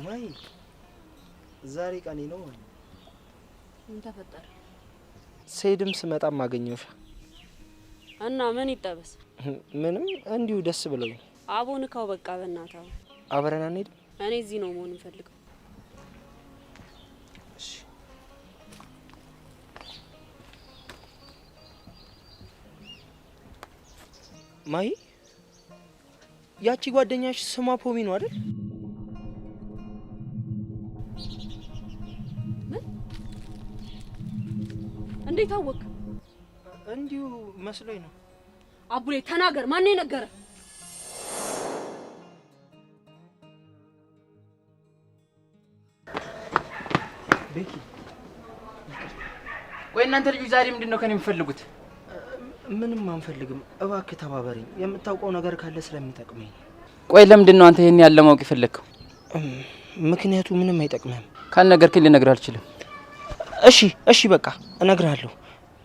ማይ ዛሬ ቀኔ ነው። ምን ተፈጠረ? ሰይድም ስመጣም አገኘውሽ እና ምን ይጠበስ? ምንም እንዲሁ ደስ ብሎኝ። አቦንካው በቃ በእናታ አብረን አንሄድ? እኔ እዚህ ነው መሆን ፈልገው። እሺ ማይ ያቺ ጓደኛሽ ስሟ ፖሚ ነው አይደል? እንዴት አወቅ? እንዲሁ መስሎኝ ነው። አቡሌ ተናገር፣ ማን ነገረ? ቤኪ ቆይ እናንተ ልጅ ዛሬ ምንድነው ከኔ የምትፈልጉት? ምንም አንፈልግም፣ እባክህ ተባበረኝ። የምታውቀው ነገር ካለ ስለሚጠቅመኝ። ቆይ ለምንድነው አንተ ይሄን ያለ ማወቅ የፈለከው? ምክንያቱ ምንም አይጠቅምህም። ካልነገርከኝ ልነግርህ አልችልም። እሺ በቃ እነግርሃለሁ።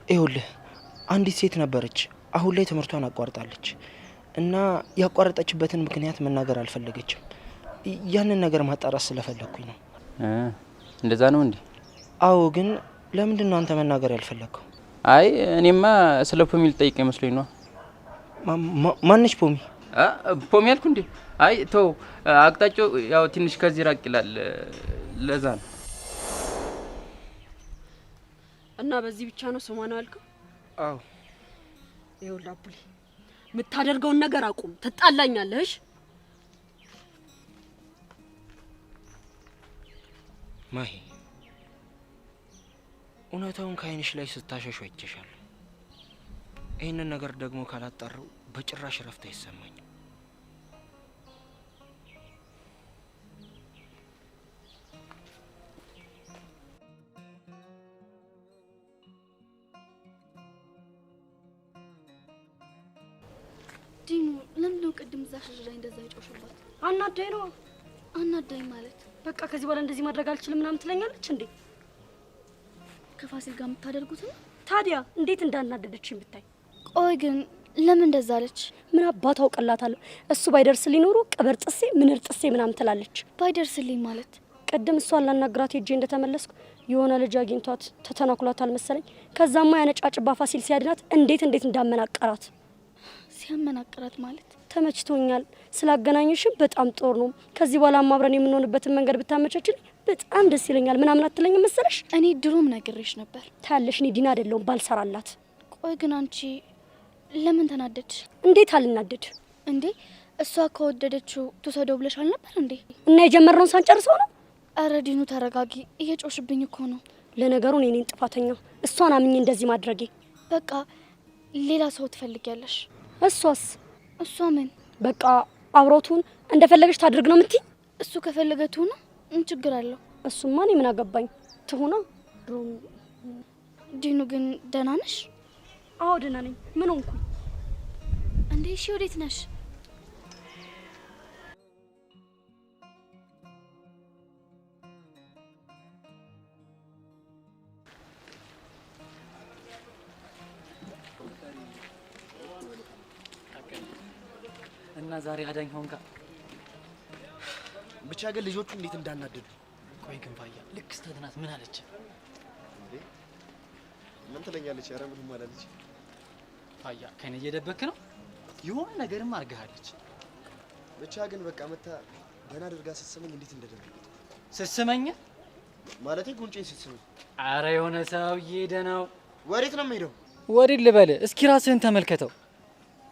ይኸውልህ አንዲት ሴት ነበረች፣ አሁን ላይ ትምህርቷን አቋርጣለች እና ያቋረጠችበትን ምክንያት መናገር አልፈለገችም። ያንን ነገር ማጣራት ስለፈለኩኝ ነው። እንደዛ ነው እንዴ? አዎ። ግን ለምንድነው አንተ መናገር ያልፈለከው? አይ እኔማ ስለ ፖሚ ልጠይቀኝ መስሎኝ ነው። ማነች ፖሚ? ፖሚ ያልኩ እንዴ? አይ ተው፣ አቅጣጫው ያው ትንሽ ከዚህ ራቅ ይላል፣ ለዛ ነው። እና በዚህ ብቻ ነው ስሟን ያልከው? አዎ። ይኸውልህ አቡሌ የምታደርገውን ነገር አቁም፣ ትጣላኛለህ። ማሂ እውነታውን ከዓይንሽ ላይ ስታሸሽ አይቼሻለሁ። ይህንን ነገር ደግሞ ካላጣራው በጭራሽ ረፍት አይሰማኝም። ዲኑ ለምንድነው ቅድም እዛ ሽሽ ላይ እንደዛ ይጮሽባት? አናዳኝ ነው። አናዳኝ ማለት በቃ ከዚህ በኋላ እንደዚህ ማድረግ አልችልም ምናምን ትለኛለች እንዴ? ከፋሲል ጋር የምታደርጉት ነው? ታዲያ እንዴት እንዳናደደችኝ ብታይ። ቆይ ግን ለምን እንደዛ አለች? ምን አባቷ አውቀላታለሁ። እሱ ባይደርስልኝ ኖሮ ቀበር ጥሴ ምንር ጥሴ ምናምን ትላለች። ባይደርስልኝ ማለት ቀደም እሷን ላናግራት ሄጄ እንደተመለስኩ የሆነ ልጅ አግኝቷት ተተናኩሏታል መሰለኝ። ከዛማ ያነጫጭባ ፋሲል ሲያድናት እንዴት እንዳመናቀራት። ሲያመናቀራት ማለት ተመችቶኛል። ስላገናኙሽም በጣም ጦር ነው። ከዚህ በኋላ አብረን የምንሆንበትን መንገድ ብታመቻችልኝ በጣም ደስ ይለኛል ምናምን አትለኝ መሰለሽ? እኔ ድሮም ነግሬሽ ነበር። ታያለሽ፣ እኔ ዲና አይደለሁም ባልሰራላት። ቆይ ግን አንቺ ለምን ተናደድሽ? እንዴት አልናደድ እንዴ? እሷ ከወደደችው ትሰደው ብለሽ አልነበር እንዴ? እና የጀመርነውን ሳንጨርሰው ነው? አረ ዲኑ ተረጋጊ፣ እየጮሽብኝ እኮ ነው። ለነገሩ እኔ ነኝ ጥፋተኛው፣ እሷን አምኜ እንደዚህ ማድረጌ። በቃ ሌላ ሰው ትፈልጊያለሽ? እሷስ? እሷ ምን በቃ አብሮቱን እንደፈለገች ታድርግ ነው የምትይ? እሱ ከፈለገቱ ነው፣ ምን ችግር አለው? እሱማ እኔ ምን አገባኝ ትሁና። ዲኑ ግን ደህና ነሽ? አዎ ደህና ነኝ። ምን ሆንኩ እንዴ? እሺ ወዴት ነሽ? እና ዛሬ አዳኝ ሆንካ። ብቻ ግን ልጆቹ እንዴት እንዳናደዱ። ቆይ ግን ፋያ ልክ ስተትናት ምን አለች? ምን ትለኛለች? ኧረ ምንም አላለች። ፋያ ከኔ እየደበክ ነው? የሆነ ነገርም አርጋለች። ብቻ ግን በቃ መታ ደህና አድርጋ ስትስመኝ እንዴት እንደደረገች። ስትስመኝ ማለቴ ጉንጬን ስትስመኝ። አረ የሆነ ሰው እየሄደ ነው። ወዴት ነው የምሄደው? ወዴት ልበል? እስኪ ራስህን ተመልከተው።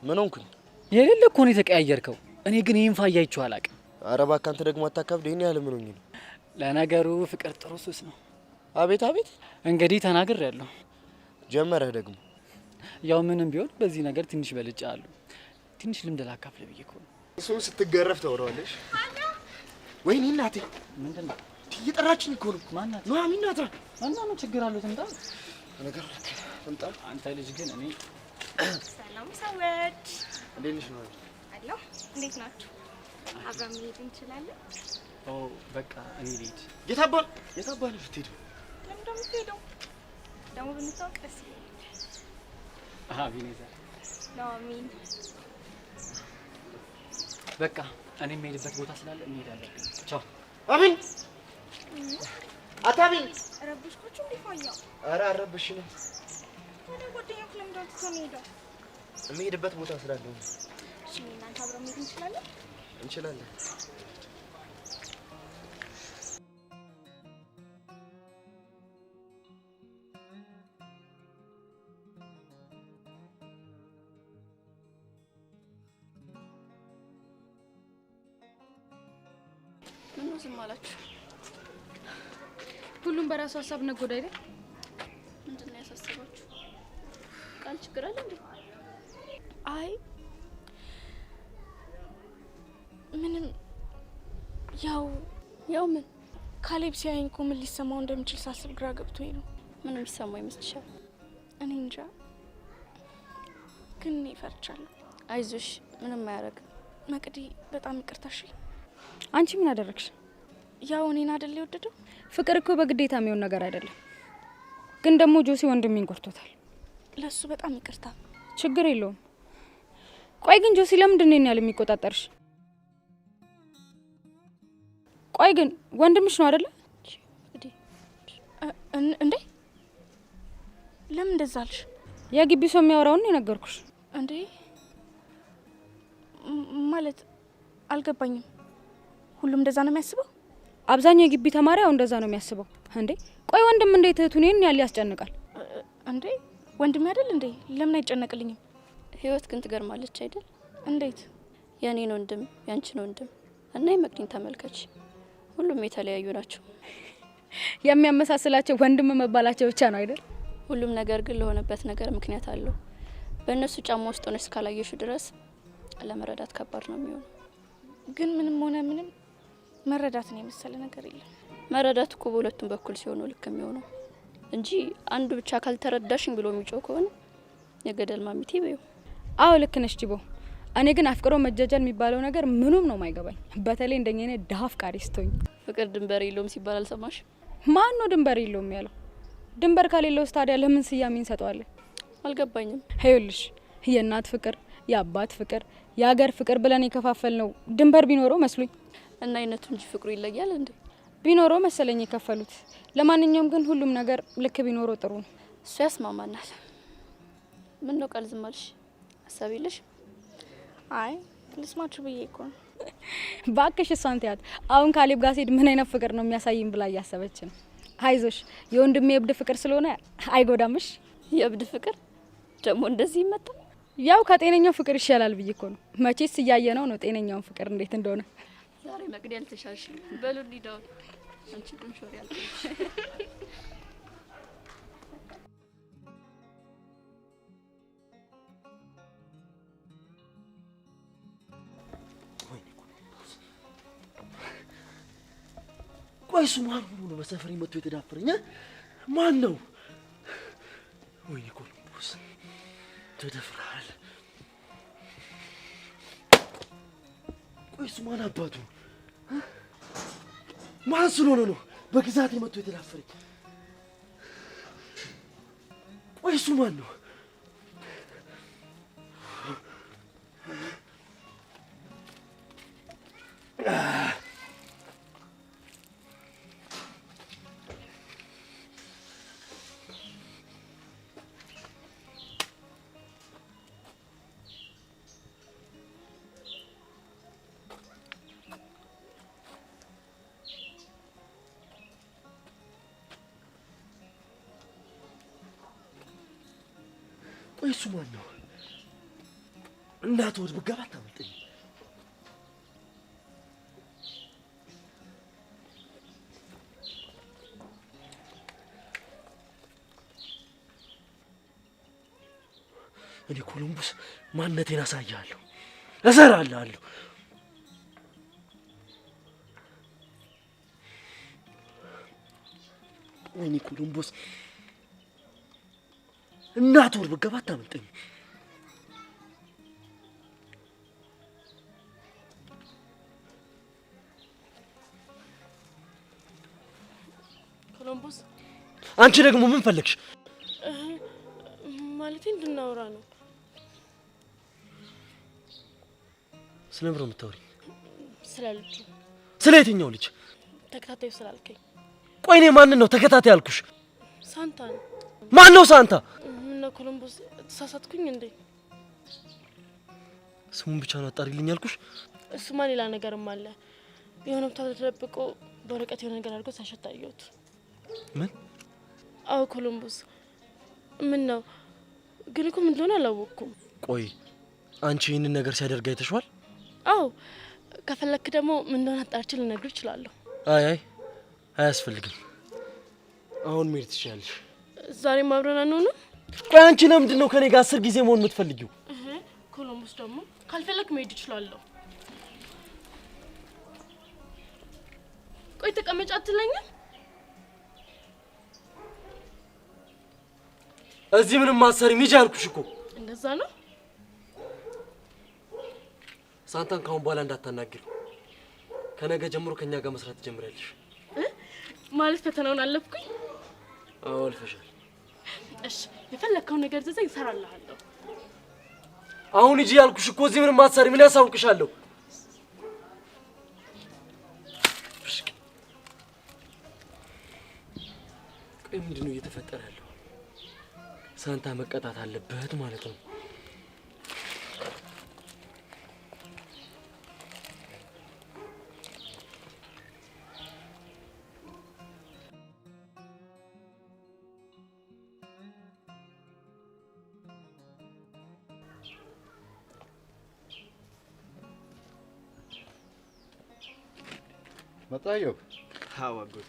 ምን ሆንኩኝ? የሌለ እኮ ነው የተቀያየርከው። እኔ ግን ይሄን ፋያ አይቼው አላውቅም። አረ እባክህ አንተ ደግሞ አታካብድ። ይሄን ያህል ምን ሆኜ ነው? ለነገሩ ፍቅር ጥሩ ሱስ ነው። አቤት አቤት። እንግዲህ ተናግሬያለሁ። ጀመረህ ደግሞ። ያው ምንም ቢሆን በዚህ ነገር ትንሽ በልጫለሁ። ትንሽ ልምድ ላካፍል ብዬ እኮ ነው። እሱን ስትገረፍ ተወራለሽ። ወይኔ እናቴ! ምንድነው? እየጠራችኝ እኮ ነው። ማናት? ኑሐሚን ናታ። እና ምን ችግር አለው? ትምጣ። ነገር ትምጣ። አንተ ልጅ ግን እኔ ሰላም ሰዎች፣ እንዴት ነሽ ነው? አሎ፣ እንዴት ናችሁ? አብረን መሄድ እንችላለን? ኦ በቃ እኔ ልሂድ። የታባል ልትሄዱ? ለምን እንደምትሄደው ደግሞ ብንታወቅ ደስ ይለኛል። ቢኔዘር ኑሐሚን፣ በቃ እኔ የምሄድበት ቦታ ስላለ እንሄዳለን። ቻው። አብኝ አታብኝ ረብሽኩችሁ እንዲፋያው ኧረ አረብሽኝ ወደ ጓደኛው ለምንድን ነው የምትሄደው? የምሄድበት ቦታ ስላለኝ። እሺ እናንተ አብረን መሄድ እንችላለን? እንችላለን። ምን ነው ዝም አላችሁ? ሁሉም በራሱ ሀሳብ ነጎዳ አይደል? ምንድን ነው ያሳሰባችሁ? ቃል ችግር አለ እንዴ? አይ ምንም ያው ምን ካሌብ ሲያየኝ እኮ ምን ሊሰማው እንደሚችል ሳስብ ግራ ገብቶኝ ነው። ምን የሚሰማው ይመስልሻል? እኔ እንጃ ግን እኔ ፈርቻለሁ። አይዞሽ ምንም አያረግም። መቅዲ በጣም ይቅርታ እሺ። አንቺ ምን አደረግሽ? ያው እኔን አይደል የወደደው? ፍቅር እኮ በግዴታ የሚሆን ነገር አይደለም። ግን ደግሞ ጆሲ ወንድሜን ጎድቶታል። ለሱ በጣም ይቅርታ። ችግር የለውም። ቆይ ግን ጆሲ ለምንድን ነው ያለ የሚቆጣጠርሽ? ቆይ ግን ወንድምሽ ነው አይደል? እንዴ ለምን እንደዛ አልሽ? የግቢው ሰው የሚያወራውን ነው የነገርኩሽ። እንዴ ማለት አልገባኝም። ሁሉም እንደዛ ነው የሚያስበው? አብዛኛው የግቢ ተማሪ አሁን እንደዛ ነው የሚያስበው። እንዴ ቆይ ወንድም እንዴት እህቱን ይሄን ያህል ያስጨንቃል? እንዴ ወንድም አይደል እንዴ? ለምን አይጨነቅልኝም? ህይወት ግን ትገርማለች አይደል? እንዴት? የኔን ወንድም ያንቺን ወንድም እና የመቅዲን ተመልከች። ሁሉም የተለያዩ ናቸው። የሚያመሳስላቸው ወንድም መባላቸው ብቻ ነው አይደል? ሁሉም ነገር ግን ለሆነበት ነገር ምክንያት አለው። በእነሱ ጫማ ውስጥ ሆነሽ እስካላየሹ ድረስ ለመረዳት ከባድ ነው የሚሆነው። ግን ምንም ሆነ ምንም መረዳት ነው የመሰለ ነገር የለም። መረዳት እኮ በሁለቱም በኩል ሲሆኑ ልክ የሚሆነው እንጂ አንዱ ብቻ ካልተረዳሽኝ ብሎ የሚጮህ ከሆነ የገደል ማሚቴ በይው። አዎ ልክ ነሽ ጂቦ። እኔ ግን አፍቅሮ መጃጃል የሚባለው ነገር ምኑም ነው የማይገባኝ። በተለይ እንደኛ እኔ ደሃ አፍቃሪ ስትሆኝ። ፍቅር ድንበር የለውም ሲባል አልሰማሽ? ማን ነው ድንበር የለውም ያለው? ድንበር ከሌለውስ ታዲያ ለምን ስያሜ እንሰጠዋለን? አልገባኝም። ሄዩልሽ የእናት ፍቅር፣ የአባት ፍቅር፣ የሀገር ፍቅር ብለን የከፋፈል ነው ድንበር ቢኖረው መስሎኝ። እና አይነቱ እንጂ ፍቅሩ ይለያል እንዴ? ቢኖረው መሰለኝ የከፈሉት። ለማንኛውም ግን ሁሉም ነገር ልክ ቢኖረው ጥሩ ነው። እሱ ያስማማናል። ምን ነው ቃል ዝም አልሽ? ሀሳብ የለሽ? አይ ልስማችሁ ብዬ እኮ ነው። ባክሽ እሷን ተያት። አሁን ካሌብ ጋር ሲሄድ ምን አይነት ፍቅር ነው የሚያሳይም ብላ እያሰበች ነው። አይዞሽ የወንድሜ የእብድ ፍቅር ስለሆነ አይጎዳምሽ። የእብድ ፍቅር ደግሞ እንደዚህ ይመጣ? ያው ከጤነኛው ፍቅር ይሻላል ብዬ እኮ ነው። መቼስ እያየነው ነው ጤነኛውን ፍቅር እንዴት እንደሆነ። ዛሬ መቅዲ ያልተሻሽ በሉ እንዲዳው አንቺ ግን ሾር ያልኩሽ ቆይ እሱ ማን ሆኖ ነው በሰፈሬ መጥቶ የተዳፈረኝ? ማን ነው? ወይኔ ኮሎምቦስ ተደፍረሃል። ቆይ እሱ ማን አባቱ ማን ስለሆነ ነው በግዛቴ መጥቶ የተዳፈረኝ? ቆይ እሱ ማን ነው? ቆይ እሱ ማን ነው? እናት ወድ ብገባ አታመልጠኝ። እኔ ኮሎምቦስ ማንነቴን አሳያለሁ፣ እሰራልሃለሁ። ወይኔ ኮሎምቦስ እናት ወር ብገባ አታመልጠኝ። ኮሎምቦስ አንቺ ደግሞ ምን ፈለግሽ? ማለቴ እንድናወራ ነው። ስለምን ነው የምታወሪኝ? ስለ ልጁ። ስለ የትኛው ልጅ? ተከታታዩ ስላልከኝ። ቆይ እኔ ማንን ነው ተከታታይ ያልኩሽ? ሳንታ ነው። ማን ነው ሳንታ? ምን ነው ኮሎምቦስ ተሳሳትኩኝ እንዴ? ስሙን ብቻ ነው አጣሪልኝ ያልኩሽ? እሱማ ሌላ ነገርም አለ። የሆነ ቦታ ተደብቆ በወረቀት የሆነ ነገር አድርጎ ሳሸታየሁት። ምን? አዎ ኮሎምቦስ። ምን ነው ግን እኮ ምን እንደሆነ አላወቅኩም። ቆይ አንቺ ይህንን ነገር ሲያደርግ አይተሽዋል? አዎ ከፈለክ ደግሞ ምን እንደሆነ አጣርቼ ልነግርህ እችላለሁ። አይ አያስፈልግም። አሁን መሄድ ትችያለሽ። ዛሬም አብረን አንሆንም? ቆይ አንቺ ለምንድን ነው ከኔ ጋር 10 ጊዜ መሆን የምትፈልጊው? ኮሎምቦስ ደግሞ ካልፈለክ መሄድ እችላለሁ። ቆይ ተቀመጭ አትለኝም? እዚህ ምንም አትሰሪም ሂጂ አልኩሽ እኮ። እንደዛ ነው። ሳንታን ካሁን በኋላ እንዳታናግሪ። ከነገ ጀምሮ ከኛ ጋር መስራት ትጀምሪያለሽ። ማለት ፈተናውን አለፍኩኝ? አዎ አልፈሻል። እሺ የፈለከውን ነገር ዘዘኝ እሰራልሃለሁ። አሁን ሂጂ ያልኩሽ እኮ። እዚህ ምንም አትሰሪም። ምን ያሳውቅሻለሁ? ቆይ ምንድን ነው እየተፈጠረ ያለው? ሳንታ መቀጣት አለበት ማለት ነው። መጣየው? አዎ አጎቴ።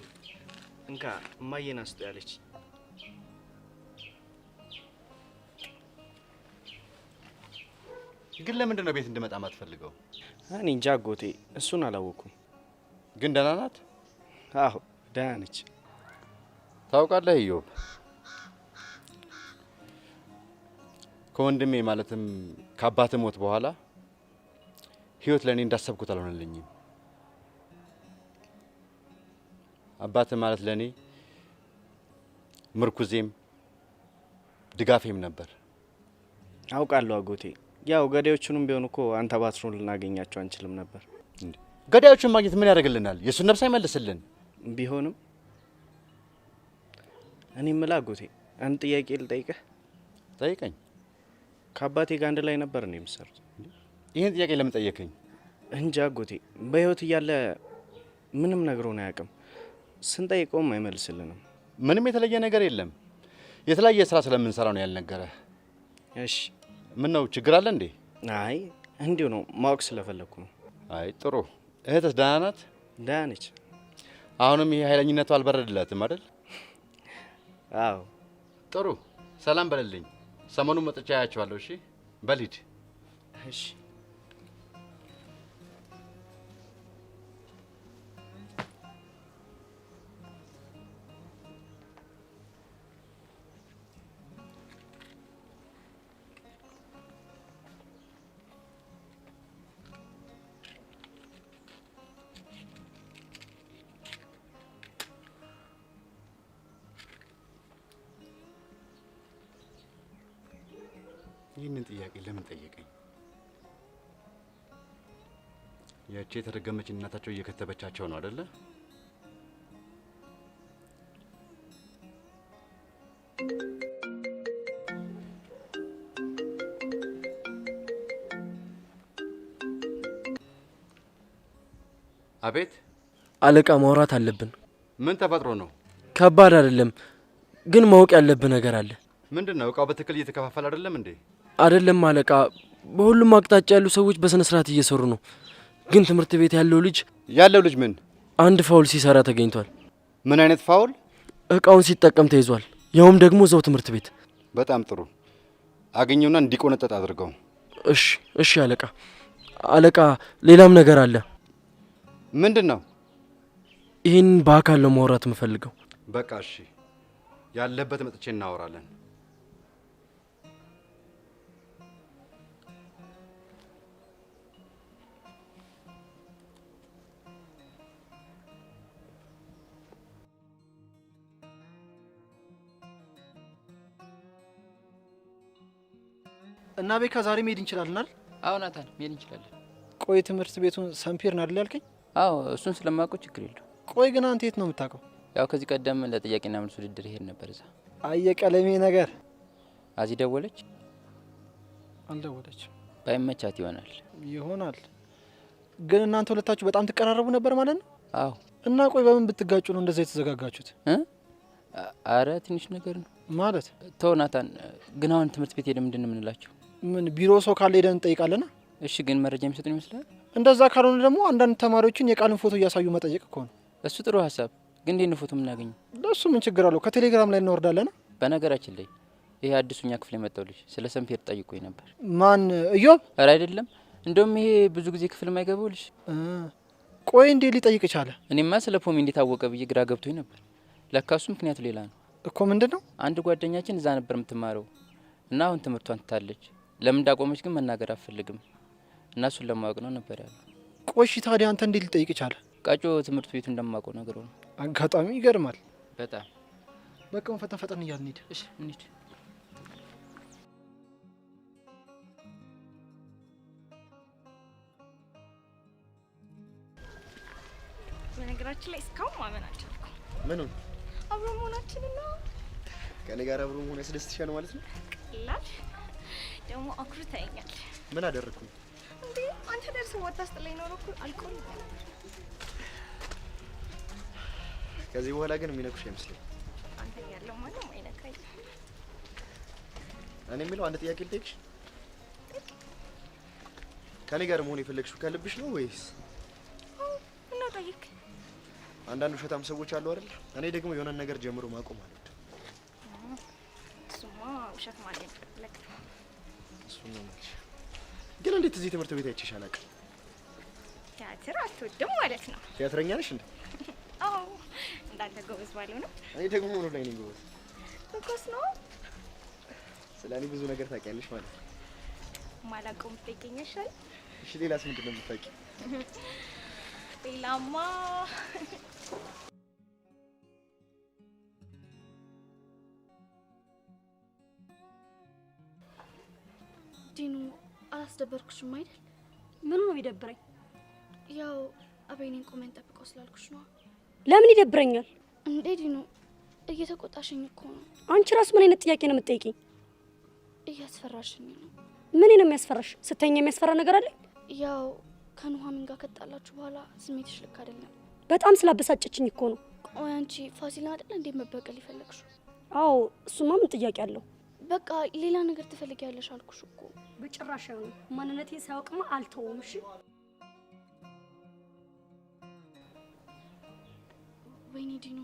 እንካ እማዬን አስጡ ያለች። ግን ለምንድን ነው ቤት እንድመጣ ማትፈልገው? እኔ እንጃ አጎቴ፣ እሱን አላወኩም። ግን ደህና ናት? አዎ ደህና ነች። ታውቃለህ ኢዮብ፣ ከወንድሜ ማለትም ከአባቴ ሞት በኋላ ህይወት ለኔ እንዳሰብኩት አልሆነልኝም። አባቴ ማለት ለኔ ምርኩዜም ድጋፌም ነበር። አውቃለሁ አጎቴ። ያው ገዳዮቹንም ቢሆን እኮ አንተ ባትኖር ልናገኛቸው አንችልም ነበር። ገዳዮቹን ማግኘት ምን ያደርግልናል? የሱን ነፍስ አይመልስልን። ቢሆንም እኔ የምልህ አጎቴ አንድ ጥያቄ ልጠይቅህ። ጠይቀኝ። ከአባቴ ጋር አንድ ላይ ነበር ነው የምትሰሩት? ይህን ጥያቄ ለምን ጠየቀኝ? እንጃ አጎቴ፣ በህይወት እያለ ምንም ነግሮን አያውቅም። ስንጠይቀውም አይመልስልንም። ምንም የተለየ ነገር የለም። የተለያየ ስራ ስለምንሰራ ነው ያልነገረህ። እሺ ምን ነው ችግር አለ እንዴ? አይ እንዲሁ ነው፣ ማወቅ ስለፈለኩ ነው። አይ ጥሩ። እህትስ ደህና ናት? ደህና ነች። አሁንም ይሄ ኃይለኝነቱ አልበረድላትም አይደል? አዎ። ጥሩ። ሰላም በልልኝ። ሰሞኑን መጥቻ ያያቸዋለሁ። እሺ በሊድ። እሺ ይህንን ጥያቄ ለምን ጠየቀኝ? ያቺ የተረገመች እናታቸው እየከተበቻቸው ነው አይደለ? አቤት አለቃ፣ ማውራት አለብን። ምን ተፈጥሮ ነው? ከባድ አይደለም፣ ግን ማወቅ ያለብን ነገር አለ። ምንድነው? እቃው በትክክል እየተከፋፈለ አይደለም እንዴ? አይደለም አለቃ፣ በሁሉም አቅጣጫ ያሉ ሰዎች በስነ ስርዓት እየሰሩ ነው። ግን ትምህርት ቤት ያለው ልጅ ምን አንድ ፋውል ሲሰራ ተገኝቷል። ምን አይነት ፋውል? እቃውን ሲጠቀም ተይዟል፣ ያውም ደግሞ እዛው ትምህርት ቤት። በጣም ጥሩ። አገኘውና እንዲቆነጠጥ አድርገው። እሺ አለቃ። አለቃ፣ ሌላም ነገር አለ። ምንድነው? ይህን በአካል ነው ማውራት የምፈልገው። በቃ እሺ፣ ያለበት መጥቼ እናወራለን። እና ቤካ ዛሬ መሄድ እንችላለን አይደል? አዎ ናታን፣ መሄድ እንችላለን። ቆይ ትምህርት ቤቱን ሰምፔር ነው አይደል ያልከኝ? አዎ እሱን ስለማውቀው ችግር የለው። ቆይ ግን አንተ የት ነው የምታውቀው? ያው ከዚህ ቀደም ለጥያቄና መልስ ውድድር ይሄድ ነበር እዛ። አየቀለሜ ነገር አዚ ደወለች? አልደወለችም። ባይመቻት ይሆናል። ግን እናንተ ሁለታችሁ በጣም ትቀራረቡ ነበር ማለት ነው? አዎ። እና ቆይ በምን ብትጋጩ ነው እንደዛ የተዘጋጋችሁት? አረ ትንሽ ነገር ነው ማለት። ተው ናታን፣ ግን አሁን ትምህርት ቤት ሄደን ምንድን ነው የምንላቸው? ምን ቢሮ ሰው ካለ ሄደን እንጠይቃለና? እሺ፣ ግን መረጃ የሚሰጡን ይመስላል? እንደዛ ካልሆነ ደግሞ አንዳንድ ተማሪዎችን የቃልን ፎቶ እያሳዩ መጠየቅ እኮ ነው። እሱ ጥሩ ሀሳብ። ግን እንዴት ነው ፎቶ የምናገኘው? ለሱ ምን ችግር አለው? ከቴሌግራም ላይ እናወርዳለና። በነገራችን ላይ ይሄ አዲሱኛ ክፍል የመጣው ልጅ ስለ ሰምፔር ጠይቆኝ ነበር። ማን? እዮብ? ኧረ አይደለም፣ እንደውም ይሄ ብዙ ጊዜ ክፍል የማይገባው ልጅ። ቆይ እንዴ ሊጠይቅ ቻለ? እኔማ ስለ ፖሚ እንዴት አወቀ ብዬ ግራ ገብቶኝ ነበር። ለካ እሱ ምክንያቱ ሌላ ነው እኮ። ምንድን ነው? አንድ ጓደኛችን እዛ ነበር የምትማረው እና አሁን ትምህርቷን ትታለች። ለምን እንዳቆመች ግን መናገር አትፈልግም እና እሱን ለማወቅ ነው ነበር ያለው። ቆይ ታዲያ አንተ እንዴት ሊጠይቅ ቻለ? ቃጮ ትምህርት ቤቱ እንደማውቀው ነገር ነው። አጋጣሚ ይገርማል በጣም። በቃ ፈጠን እያልን እንሂድ። እሺ እንሂድ። በነገራችን ላይ እስካሁን ማመን አልቻልኩም። ምኑን? አብሮ መሆናችንና ከኔ ጋር አብሮ መሆን ያስደስትሻል ማለት ነው? ቀላል ደግሞ አኩርተኸኛል። ምን አደረኩኝ እንዴ? አንተ ደርሰህ ወጣስጥለኝ ኖሮ እኮ አልቆልኝ ነበር። ከዚህ በኋላ ግን የሚነኩሽ አይመስለኝ። አንተ ያለው ማንም አይነካኝ። እኔ የምለው አንድ ጥያቄ ልጠይቅሽ። ከኔ ጋር መሆን የፈለግሽው ከልብሽ ነው ወይስ? እና ጠይቅ። አንዳንድ ውሸታም ሰዎች አሉ አይደል? እኔ ደግሞ የሆነ ነገር ጀምሮ ማቆም አልወድም። እሱማ ውሸት ማለት ለክ እሱ ነው ማለት። ግን እንዴት እዚህ ትምህርት ቤት አይቼሽ አላውቅም? ቲያትር አትወድም ማለት ነው? ቲያትረኛ ነሽ እንዴ? አዎ፣ እንዳንተ ጎበዝ ባልሆነ። እኔ ደግሞ ምን ላይ ነኝ ጎበዝ? ትኩስ ነው። ስለኔ ብዙ ነገር ታውቂያለሽ ማለት ነው። ማላውቀው የምትገኘሻል። እሺ፣ ሌላስ ምንድን ነው የምታውቂው? ሌላማ ዲኑ፣ አላስደበርኩሽም አይደል? ምኑ ነው ይደብረኝ? ያው አቤኔን ቆመን ጠብቀው ስላልኩሽ ነው። ለምን ይደብረኛል እንዴ? ዲኑ፣ እየተቆጣሽኝ እኮ ነው። አንቺ ራስ ምን አይነት ጥያቄ ነው የምትጠይቂኝ? እያስፈራሽኝ ነው። ምን ነው የሚያስፈራሽ? ስተኛ የሚያስፈራ ነገር አለኝ? ያው ከኑሐሚን ጋር ከጣላችሁ በኋላ ስሜትሽ ልክ አይደለም። በጣም ስላበሳጨችኝ እኮ ነው። ቆይ አንቺ ፋሲልን አይደል እንዴ መበቀል ይፈልግሽ? አዎ፣ እሱማ ምን ጥያቄ አለው? በቃ ሌላ ነገር ትፈልጊያለሽ አልኩሽ እኮ። በጭራሽ ነው። ማንነቴን ሳያውቅማ አልተውም። እሺ። ወይኔ ዲኑ፣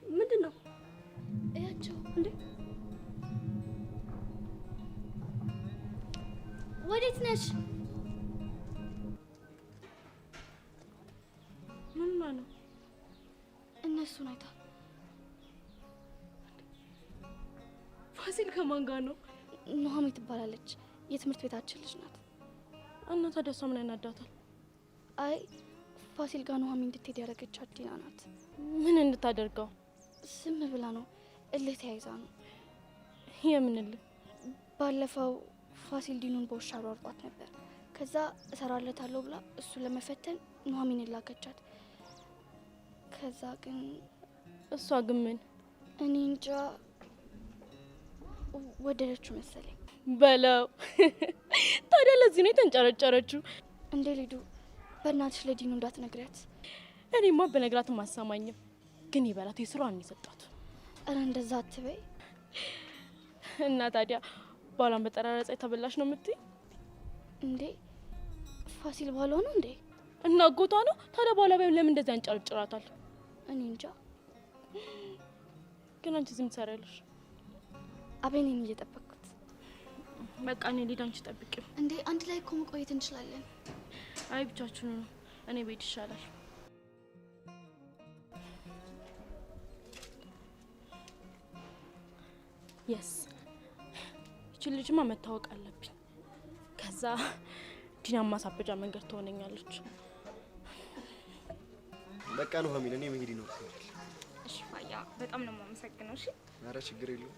ምንድን ነው? እያቸው እንዴ! ወዴት ነሽ? ምን ነው? እነሱን አይታ። ፋሲል ከማን ጋር ነው? ኑሐሚን ትባላለች። የትምህርት ቤታችን ልጅ ናት። እና ታዲያ እሷ ምን ያናዳታል? አይ ፋሲል ጋር ኑሐሚን እንድትሄድ ያደረገቻት ዲና ናት። ምን እንድታደርገው? ዝም ብላ ነው። እልህ ተያይዛ ነው። የምን እልህ? ባለፈው ፋሲል ዲኑን በውሻ አሯርጧት ነበር። ከዛ እሰራለታለሁ ብላ እሱ ለመፈተን ኑሐሚንን ላከቻት። ከዛ ግን እሷ ግን ምን? እኔ እንጃ ወደደችው መሰለኝ። በለው። ታዲያ ለዚህ ነው የተንጨረጨረችው? እንዴ ሊዱ፣ በእናትሽ ለዲኑ እንዳትነግሪያት። እኔማ በነግራትም አሰማኝም። ግን ይበላት፣ የስራዋን የሰጣት። እረ እንደዛ አትበይ። እና ታዲያ ባሏን በጠራራ ፀሐይ ተበላሽ ነው የምትይ? እንዴ ፋሲል ባሏ ነው እንዴ? እና አጎቷ ነው። ታዲያ ባሏ ለምን እንደዚህ ያንጨረጭራታል? እኔ እንጃ። ግን አንቺ ዝም ትሰሪያለሽ? አቤኔን እየጠበቅኩት። በቃ እኔ ልሂድ፣ አንቺ ጠብቂው። እንዴ አንድ ላይ እኮ መቆየት እንችላለን። አይ ብቻችሁን ነው። እኔ ቤት ይሻላል። የስ እቺ ልጅማ መታወቅ አለብኝ። ከዛ ዲና ማሳበጃ መንገድ ትሆነኛለች። በቃ ኑሐሚን፣ እኔ መሄድ ይኖርብኛል። እሺ ፋያ፣ በጣም ነው የማመሰግነው። እሺ። ኧረ ችግር የለውም።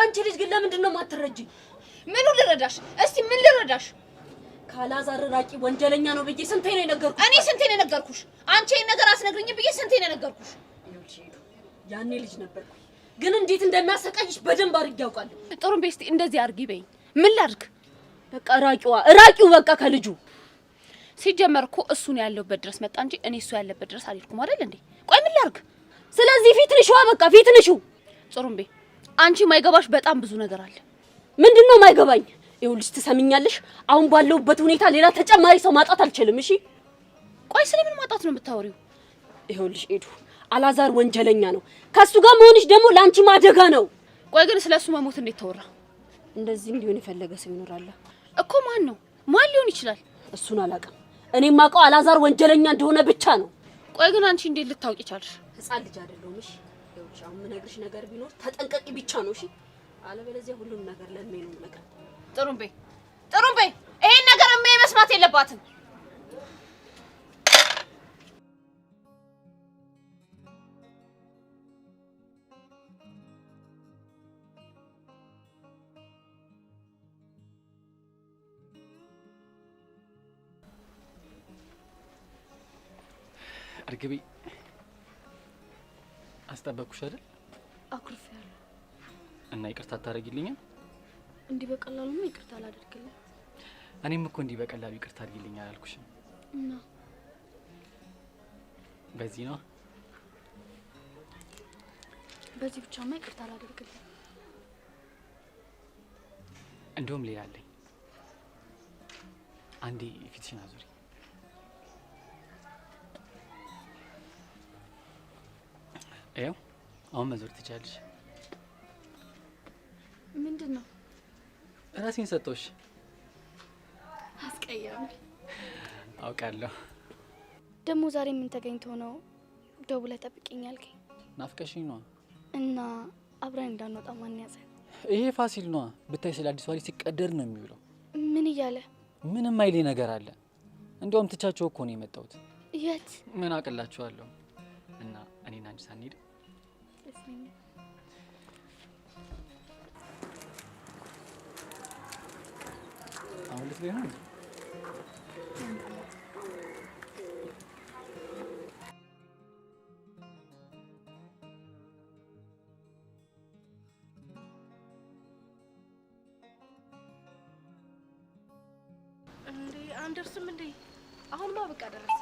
አንቺ ልጅ ግን ለምንድን ነው የማትረጂኝ? ምኑ ልረዳሽ? እስቲ ምን ልረዳሽ? ካላዛር ራቂ ወንጀለኛ ነው ብዬ ስንቴ ነው የነገርኩሽ? እኔ ስንቴ ነው የነገርኩሽ? አንቺ ይሄን ነገር አስነግሪኝ ብዬ ስንቴ ነው የነገርኩሽ? ያኔ ልጅ ነበርኩ፣ ግን እንዴት እንደሚያሰቃይሽ በደንብ አድርጌ ያውቃለሁ። ጥሩም ቤስቲ እንደዚህ አድርጊ በይኝ። ምን ላድርግ? በቃ ራቂው በቃ ከልጁ። ሲጀመር እኮ እሱ ነው ያለበት ድረስ መጣ እንጂ እኔ እሱ ያለበት ድረስ አልሄድኩም አይደል እንዴ? ቆይ ምን ላድርግ? ስለዚህ ፊትንሽዋ በቃ ፊትንሹ። ጥሩምቤ አንቺ ማይገባሽ በጣም ብዙ ነገር አለ። ምንድነው ማይገባኝ? ይኸውልሽ ትሰሚኛለሽ? አሁን ባለውበት ሁኔታ ሌላ ተጨማሪ ሰው ማጣት አልችልም። እሺ ቆይ ስለምን ማጣት ነው የምታወሪው? ይኸውልሽ ኤዱ አላዛር ወንጀለኛ ነው። ከሱ ጋር መሆንሽ ደግሞ ላንቺ ማደጋ ነው። ቆይ ግን ስለሱ መሞት እንዴት ተወራ? እንደዚህ እንዲሆን የፈለገ ሰው ይኖራል እኮ። ማን ነው? ማን ሊሆን ይችላል? እሱን አላውቅም። እኔ የማውቀው አላዛር ወንጀለኛ እንደሆነ ብቻ ነው። ቆይ ግን አንቺ እንዴት ልታውቂ ቻልሽ? ህፃን ልጅ አይደለሁም። እሺ ይኸውልሽ አሁን የምነግርሽ ነገር ቢኖር ተጠንቀቂ ብቻ ነው። እሺ አለበለዚያ ሁሉም ነገር ለኔ ነው ነገር። ጥሩምቤ ይሄን ነገር መስማት የለባትም። እርግቤ አስጠበቅኩሽ አይደል? አኩርፌያለሁ እና ይቅርታ ታደርጊልኛል? እንዲህ በቀላሉ ይቅርታ አላደርግልኝ። እኔም እኮ እንዲህ በቀላሉ ይቅርታ አድርጊልኝ አላልኩሽም። እና በዚህ ነው በዚህ ብቻማ ይቅርታ አላደርግልኝ። እንደውም ሌላ አለኝ። አንዴ ፊትሽን አዙሪ። ይኸው አሁን መዞር ትችያለሽ። ምንድን ነው? ራሴን ሰጠሁሽ። አስቀያሚ። አውቃለሁ። ደግሞ ዛሬ ምን ተገኝቶ ነው ደውለህ ጠብቂኝ ያልከኝ? ናፍቀሽኝ ነዋ። እና አብረን እንዳንወጣ ማን ያዘ? ይሄ ፋሲል ነዋ። ብታይ ስለ አዲስ ዋሪ ሲቀደር ነው የሚውለው። ምን እያለ? ምንም አይሌ ነገር አለ። እንዲያውም ትቻቸው እኮ ነው የመጣሁት። የት? ምን አቅላችኋለሁ። እና እኔና አንቺ ሳንሄድ አሁን ልትበይ ነው? እንዴ አንደርስም እንዴ? አሁንማ በቃ ደረሰ።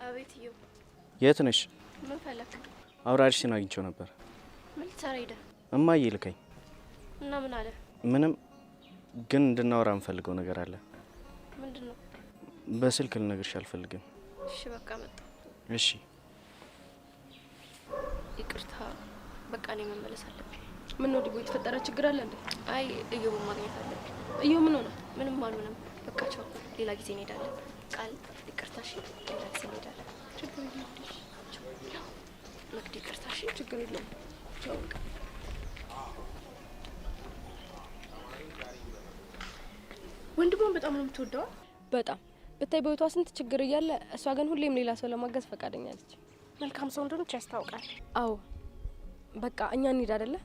አቤትዮ። የት ነሽ? ምን ፈለክ? አውራሪሽን አግኝቼው ነበር። ምን ልትሰራ ሄደህ? እማዬ ልከኝ። እና ምን አለ? ምንም፣ ግን እንድናወራ የምፈልገው ነገር አለ። ምንድን ነው? በስልክ ልነግርሽ አልፈልግም። እሺ በቃ መጣ። እሺ ይቅርታ፣ በቃ እኔ መመለስ አለብኝ። ምን ነው ዲቦ፣ የተፈጠረ ችግር አለ እንዴ? አይ እዮብን ማግኘት አለብኝ። እዩ ምን ሆነ? ምንም አልሆነም። በቃ ቻው፣ ሌላ ጊዜ እንሄዳለን። ቃል ይቅርታ። እሺ ሌላ ጊዜ እንሄዳለን። ችግር የለም መቅዲ፣ ይቅርታ። እሺ ችግር የለም። ቻው። ወንድሟን በጣም ነው የምትወደው። በጣም ብታይ በህይወቷ ስንት ችግር እያለ እሷ ግን ሁሌም ሌላ ሰው ለማገዝ ፈቃደኛ ነች። መልካም ሰው እንደሆነች ያስታውቃል። አዎ በቃ እኛ እንሂድ አይደለ?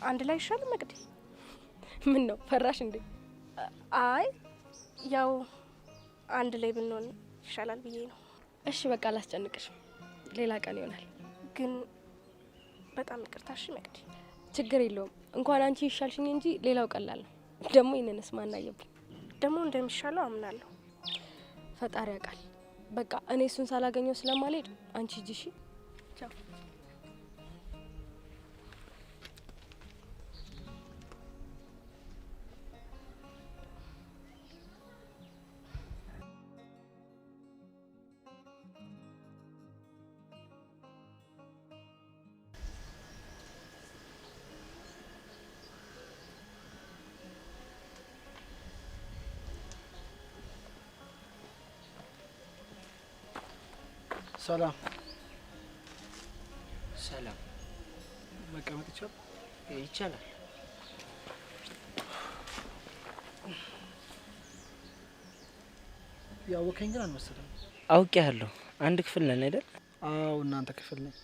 አንድ ላይ ይሻል መቅዲ። ምን ነው ፈራሽ እንዴ? አይ ያው አንድ ላይ ብንሆን ይሻላል ብዬ ነው። እሺ በቃ አላስጨንቅሽም፣ ሌላ ቀን ይሆናል። ግን በጣም ይቅርታ እሺ መቅዲ። ችግር የለውም። እንኳን አንቺ ይሻልሽኝ እንጂ ሌላው ቀላል ነው። ደግሞ ይነንስ ማናየብኝ ደግሞ እንደሚሻለው አምናለሁ። ፈጣሪ ያውቃል። በቃ እኔ እሱን ሳላገኘው ስለማልሄድ አንቺ ሂጂ እሺ። ቻው። ሰላም ሰላም። መቀመጥ ይቻላል? ይቻላል። ያወከኝ ግን አልመሰለም። አውቄያለሁ። አንድ ክፍል ነን አይደል? አዎ እናንተ ክፍል ነኝ።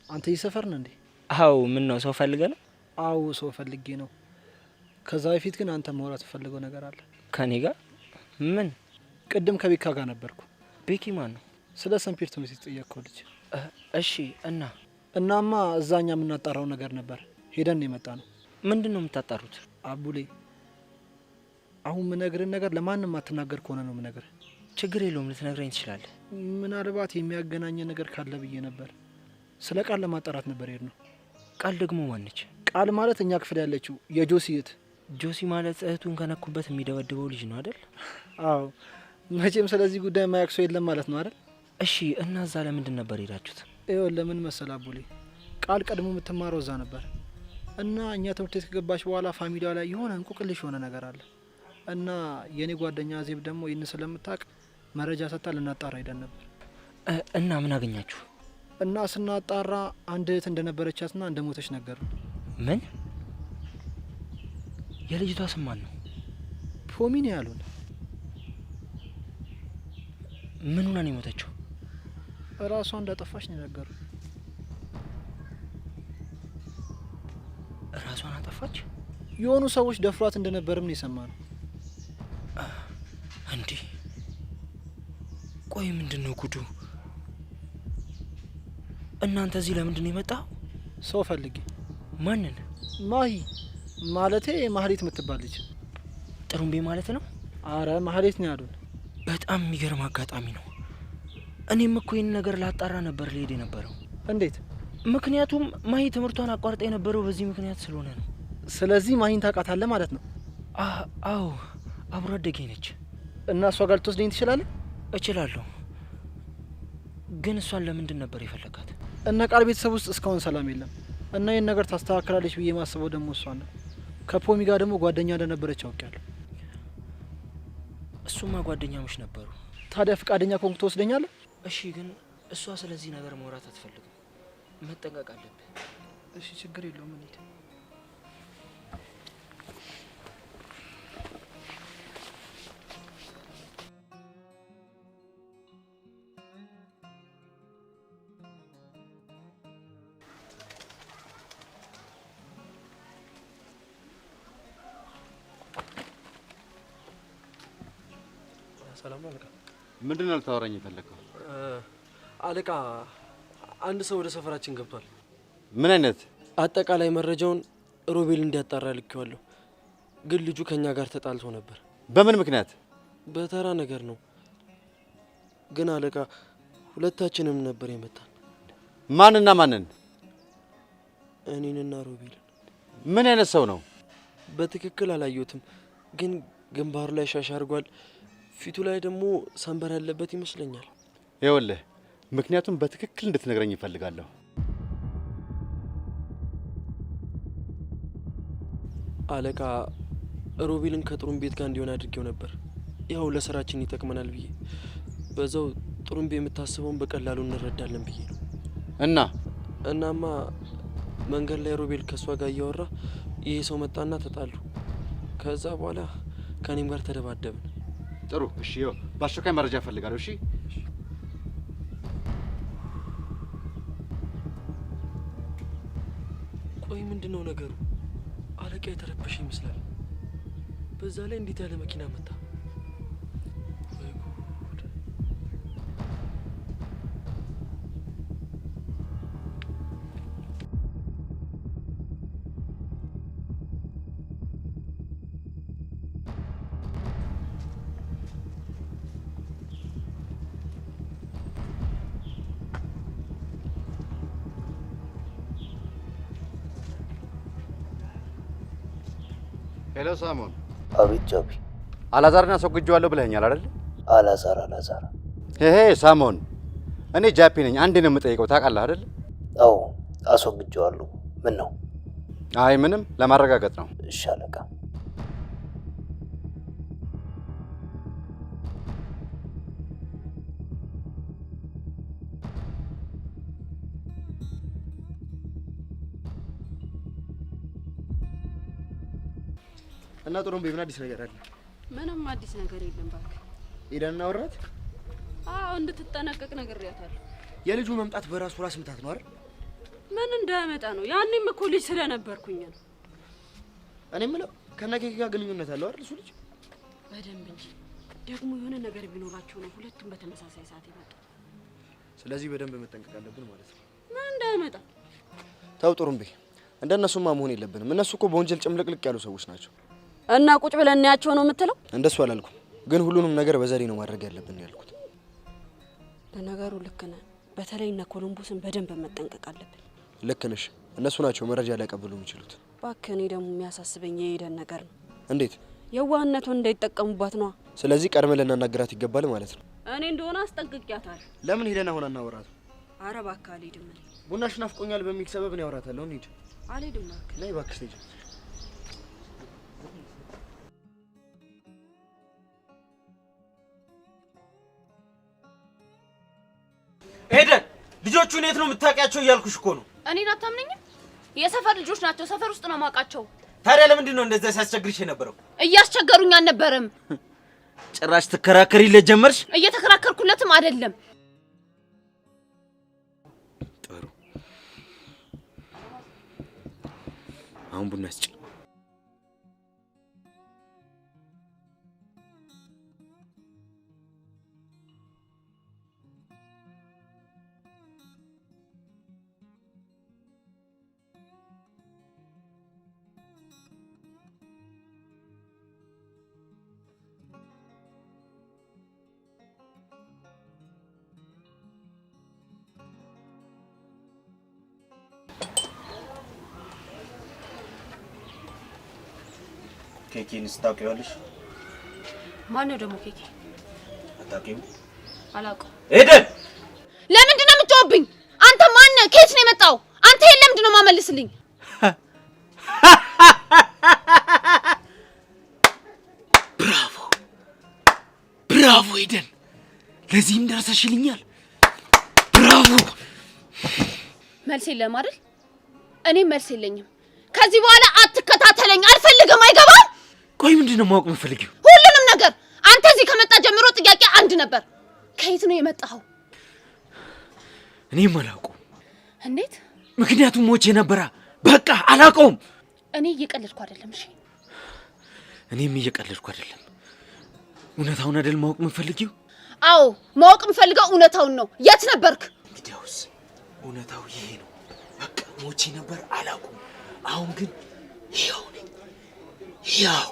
አንተ ይሰፈር ነህ እንዴ? አዎ። ምን ነው ሰው ፈልገ ነው? አዎ ሰው ፈልጌ ነው። ከዛ በፊት ግን አንተ ማውራት ፈልገው ነገር አለ። ከኔ ጋር? ምን? ቅድም ከቤካ ጋር ነበርኩ። ቤኪ ማን ነው? ስለ ሰምፒር ትምህርት የተጠየቅከው ልጅ። እሺ እናማ እዛኛ የምናጣራው ነገር ነበር። ሄደን የመጣ ነው። ምንድን ነው የምታጣሩት? አቡሌ አሁን ምነግርህ ነገር ለማንም አትናገር ከሆነ ነው ምነግርህ። ችግር የለውም ልትነግረኝ ትችላለህ። ምናልባት የሚያገናኘ ነገር ካለ ብዬ ነበር። ስለ ቃል ለማጣራት ነበር ሄድ ነው። ቃል ደግሞ ማነች? ቃል ማለት እኛ ክፍል ያለችው የጆሲ እህት። ጆሲ ማለት እህቱን ከነኩበት የሚደበድበው ልጅ ነው አይደል? አዎ። መቼም ስለዚህ ጉዳይ ማያውቅ ሰው የለም ማለት ነው አይደል? እሺ እና እዛ ለምንድን ነበር ሄዳችሁት? ይኸውልህ ለምን መሰል አቡሌ፣ ቃል ቀድሞ የምትማረው እዛ ነበር እና እኛ ትምህርት ቤት ከገባች በኋላ ፋሚሊዋ ላይ የሆነ እንቁቅልሽ የሆነ ነገር አለ እና የኔ ጓደኛ ዜብ ደግሞ ይህን ስለምታውቅ መረጃ ሰጥታ ልናጣራ ሄደን ነበር። እና ምን አገኛችሁ? እና ስናጣራ አንድ እህት እንደነበረቻትና እንደሞተች ነገሩ። ምን? የልጅቷ ስም ማን ነው? ፖሚኒ ያሉን። ምን ሆና ነው የሞተችው? ራሷ እንዳጠፋች ነው ነገሩ። ራሷን አጠፋች? የሆኑ ሰዎች ደፍሯት እንደነበርም ነው የሰማነው። እንዴ ቆይ ምንድነው ጉዱ? እናንተ እዚህ ለምንድን ነው የመጣው? ሰው ፈልጌ። ማንን? ማሂ ማለቴ ማህሌት የምትባል ልጅ። ጥሩምቤ ማለት ነው? አረ ማህሌት ነው ያሉን። በጣም የሚገርም አጋጣሚ ነው። እኔም እኮ ይህን ነገር ላጣራ ነበር ልሄድ የነበረው። እንዴት? ምክንያቱም ማሂ ትምህርቷን አቋርጣ የነበረው በዚህ ምክንያት ስለሆነ ነው። ስለዚህ ማሂን ታውቃታለህ ማለት ነው? አዎ አብሮ አደጌ ነች። እና እሷ ጋር ልትወስደኝ ትችላለህ? እችላለሁ። ግን እሷን ለምንድን ነበር የፈለጋት? እነ ቃል ቤተሰብ ውስጥ እስካሁን ሰላም የለም እና ይህን ነገር ታስተካክላለች ብዬ ማስበው ደግሞ እሷ ነው። ከፖሚ ጋር ደግሞ ጓደኛ እንደነበረች አውቄያለሁ። እሱማ ጓደኛሞች ነበሩ። ታዲያ ፈቃደኛ ከሆንክ ትወስደኛለህ? እሺ። ግን እሷ ስለዚህ ነገር ማውራት አትፈልግም። መጠንቀቅ አለብህ። እሺ ችግር የለውም እንሂድ። ሰላም አለቃ። ምንድነው ልታወራኝ የፈለከው? አለቃ አንድ ሰው ወደ ሰፈራችን ገብቷል። ምን አይነት? አጠቃላይ መረጃውን ሮቤል እንዲያጣራ ልኬዋለሁ። ግን ልጁ ከኛ ጋር ተጣልቶ ነበር። በምን ምክንያት? በተራ ነገር ነው። ግን አለቃ ሁለታችንም ነበር የመታን። ማንና ማንን? እኔንና ሮቤል። ምን አይነት ሰው ነው? በትክክል አላየሁትም፣ ግን ግንባሩ ላይ ሻሽ አድርጓል። ፊቱ ላይ ደግሞ ሰንበር ያለበት ይመስለኛል። ይኸውልህ ምክንያቱም በትክክል እንድትነግረኝ ይፈልጋለሁ። አለቃ ሮቤልን ከጥሩምቤ ቤት ጋር እንዲሆን አድርጌው ነበር። ያው ለስራችን ይጠቅመናል ብዬ፣ በዛው ጥሩምቤ የምታስበውን በቀላሉ እንረዳለን ብዬ ነው። እናማ መንገድ ላይ ሮቤል ከሷ ጋር እያወራ ይሄ ሰው መጣና ተጣሉ። ከዛ በኋላ ከኔም ጋር ተደባደብን። ጥሩ እሺ፣ ይኸው በአስቸኳይ መረጃ እፈልጋለሁ። እሺ ቆይ ምንድነው ነገሩ? አለቃ የተረበሸ ይመስላል። በዛ ላይ እንዴት ያለ መኪና መጣ? ሄሎ ሳሞን። አቤት ጃቢ። አላዛርን አስወግጄዋለሁ ብለኸኛል አይደል? አላዛር ሄ ሳሞን፣ እኔ ጃፒ ነኝ። አንዴ ነው የምጠይቀው፣ ታውቃለህ አይደል? አዎ አስወግጄዋለሁ። ምን ነው? አይ ምንም፣ ለማረጋገጥ ነው። እሺ አለቃ። እና ጥሩምቤ ምን አዲስ ነገር አለ? ምንም አዲስ ነገር የለም። እባክህ ሄደን እናወራት። አዎ እንድትጠነቀቅ ነግሬያታለሁ። የልጁ መምጣት በራሱ ራስ ምታት ነው አይደል? ምን እንዳያመጣ ነው? ያኔም እኮ ልጅ ስለነበርኩኝ ነው። እኔ የምለው ከነኬክ ጋር ግንኙነት አለው አይደል እሱ ልጅ? በደንብ እንጂ ደግሞ የሆነ ነገር ቢኖራቸው ነው ሁለቱም በተመሳሳይ ሰዓት ይመጡ። ስለዚህ በደንብ መጠንቀቅ አለብን ማለት ነው። ምን እንዳያመጣ ተው ጥሩምቤ፣ እንደነሱማ መሆን የለብንም። እነሱ እኮ በወንጀል ጭምልቅልቅ ያሉ ሰዎች ናቸው። እና ቁጭ ብለን እናያቸው ነው የምትለው? እንደሱ አላልኩም፣ ግን ሁሉንም ነገር በዘዴ ነው ማድረግ ያለብን ያልኩት። ለነገሩ ልክ ነህ። በተለይ እነ ኮሎምቦስን በደንብ መጠንቀቅ አለብን። ልክ ነሽ። እነሱ ናቸው መረጃ ሊያቀብሉ የሚችሉት። እባክህ፣ እኔ ደግሞ የሚያሳስበኝ የሄደን ነገር ነው። እንዴት? የዋህነቱን እንዳይጠቀሙባት ነው። ስለዚህ ቀድመን ልናናግራት ይገባል ማለት ነው። እኔ እንደሆነ አስጠንቅቄያታለሁ። ለምን ሄደን አሁን አናወራት? ኧረ እባክህ አልሄድም። ቡናሽ ናፍቆኛል በሚል ሰበብ ነው ያወራታለሁ። እንሂድ። አልሄድም እባክህ። ነይ እባክሽ ልጅ። ሄደን ልጆቹን የት ነው የምታውቂያቸው እያልኩሽ እኮ ነው። እኔን አታምነኝም? የሰፈር ልጆች ናቸው። ሰፈር ውስጥ ነው የማውቃቸው። ታዲያ ለምንድን ነው እንደዛ ሲያስቸግርሽ የነበረው? እያስቸገሩኝ አልነበረም። ጭራሽ ትከራከሪለት ጀመርሽ? እየተከራከርኩለትም አይደለም። ጥሩ፣ አሁን ቡና ስጪ። ኬኬን ስታውቂዋለሽ? ማን ነው ደግሞ ኬኬ? አታውቂውም? አላውቀውም። ኤደን፣ ለምንድን ነው የምትጮህብኝ? አንተ ማን ነህ? ከየት ነው የመጣው? አንተ ይሄን ለምንድን ነው የማመልስልኝ? ብራቮ ብራቮ ኤደን፣ ለዚህም ደርሰሽልኛል። ብራቮ። መልስ የለም አይደል? እኔም መልስ የለኝም። ከዚህ በኋላ አትከታተለኝ፣ አልፈልግም። አይገባም? ቆይ ምንድነው ማወቅ የምፈልጊው? ሁሉንም ነገር። አንተ እዚህ ከመጣ ጀምሮ ጥያቄ አንድ ነበር። ከየት ነው የመጣኸው? እኔም አላውቀውም። እንዴት? ምክንያቱም ሞቼ ነበራ። በቃ አላውቀውም። እኔ እየቀለድኩ አይደለም። እሺ፣ እኔም እየቀለድኩ አይደለም። እውነታውን አይደል ማወቅ የምፈልጊው? አዎ፣ ማወቅ የምፈልገው እውነታውን ነው። የት ነበርክ? እንግዲያውስ እውነታው ይሄ ነው። በቃ ሞቼ ነበር፣ አላውቀውም። አሁን ግን ይኸው ነኝ። ያው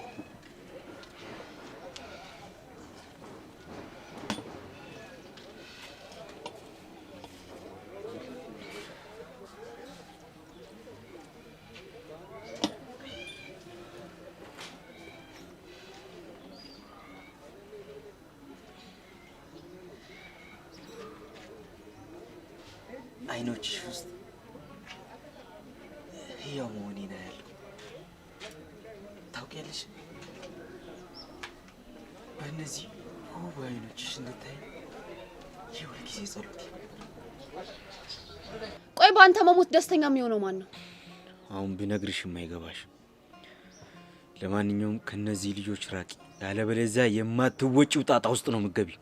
አይኖችሽ ውስጥ ያው መሆኔ ነው ያለው። ታውቂያለሽ፣ በእነዚህ ውብ አይኖችሽ እንድታይ የሁል ጊዜ ጸሎቴ። ቆይ በአንተ መሞት ደስተኛ የሚሆነው ማን ነው? አሁን ብነግርሽ የማይገባሽ። ለማንኛውም ከነዚህ ልጆች ራቂ፣ ያለበለዚያ የማትወጪው ጣጣ ውስጥ ነው የምትገቢው።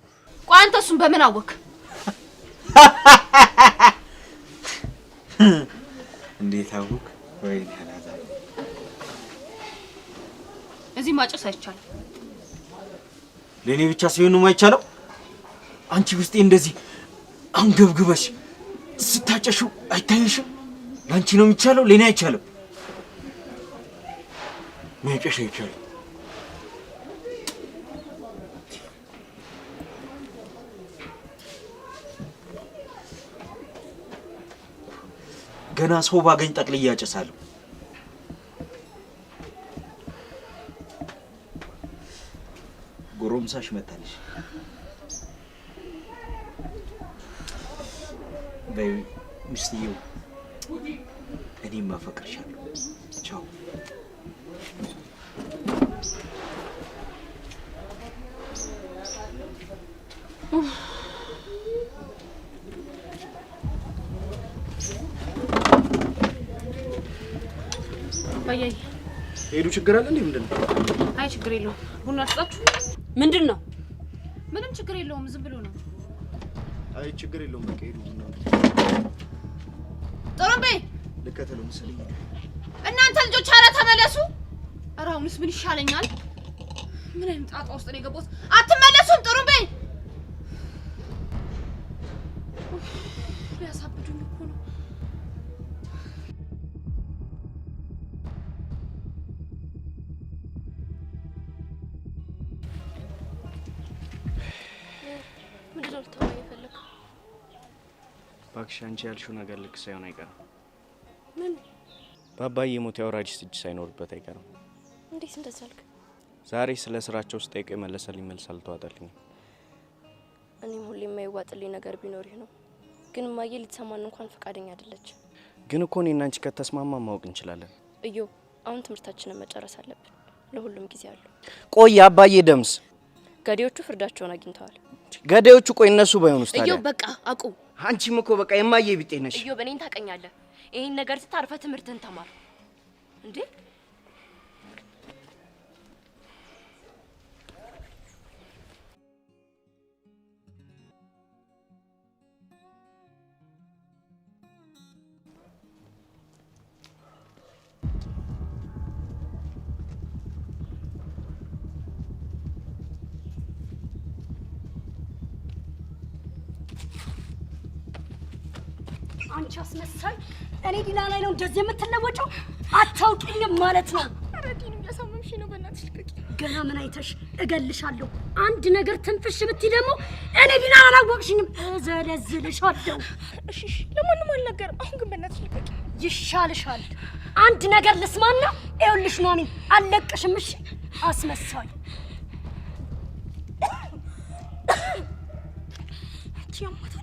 ቆይ አንተ እሱን በምን አወቅ? እንዴት አወቅ? ወይ ያላዛ እዚህ ማጨስ አይቻልም። ለኔ ብቻ ሲሆን ነው የማይቻለው? አንቺ ውስጤ እንደዚህ አንገብግበሽ ስታጨሽው አይታይሽም? ላንቺ ነው የሚቻለው፣ ለኔ አይቻልም። ማጨሽ አይቻልም። ገና ሰው ባገኝ ጠቅልዬ ያጨሳለሁ። ጎረምሳሽ መጣልሽ። በይ ሚስትየው፣ እኔም አፈቅርሻለሁ። ቻው። ባያይ ሄዱ ችግር አለ እንዴ? ምንድነው? አይ ችግር የለውም። ቡና አጥጣችሁ። ምንድን ነው? ምንም ችግር የለውም። ዝም ብሎ ነው። አይ ችግር የለውም በቃ ሄዱ ነው። ጥሩምቤ ልከተለው መሰለኝ። እናንተ ልጆች ኧረ ተመለሱ። ኧረ አሁንስ ምን ይሻለኛል? ምን አይነት ጣጣ ውስጥ ነው የገባሁት? አትመለሱም? ጥሩምቤ ሊያሳብዱኝ እኮ ነው። ምንድን ነው ልታወራኝ የፈለግኸው? እባክሽ አንቺ ያልሽው ነገር ልክ ሳይሆን አይቀርም። ምን? በአባዬ ሞት የአውራጅስ እጅ ሳይኖርበት አይቀርም። እንዴት እንደዛ አልክ? ዛሬ ስለ ስራቸው ስጠይቀው የመለሰልኝ መልስ አልተዋጠልኝም። እኔም ሁሌ የማይዋጥልኝ ነገር ቢኖር ይህ ነው። ግን እማዬ ልትሰማን እንኳን ፈቃደኛ አይደለች። ግን እኮ እኔና አንቺ ከተስማማ ማወቅ እንችላለን። እዮ አሁን ትምህርታችንን መጨረስ አለብን። ለሁሉም ጊዜ አለው። ቆይ አባዬ ደምስ ገዴዎቹ ፍርዳቸውን አግኝተዋል። ገዴዎቹ ቆይ እነሱ ባይሆኑስ ታዲያ? እዮ በቃ አቁም። አንቺም እኮ በቃ የማዬ ቢጤ ነሽ። እዮ በእኔን ታቀኛለህ። ይሄን ነገር ስታርፈ ትምህርትን ተማር እንዴ። አንቺ አስመሳይ! እኔ ዲና ላይ ነው እንደዚህ የምትለወጪው? አታውቂኝም ማለት ነው። ኧረ ዲኑ እያሳመምሽ ነው። በእናትሽ ልቀቂ። ገና ምን አይተሽ እገልሻለሁ። አንድ ነገር ትንፍሽ ብትይ ደግሞ እኔ ዲና አላወቅሽኝም፣ እዘለዝልሻለሁ። እሺ እሺ፣ ለማንም አልናገርም። አሁን ግን በእናትሽ ልቀቂ። ይሻልሻል። አንድ ነገር ልስማና ይኸውልሽ ኑሐሚን አልለቅሽም። እሺ አስመሳይ! እቺ ያማታ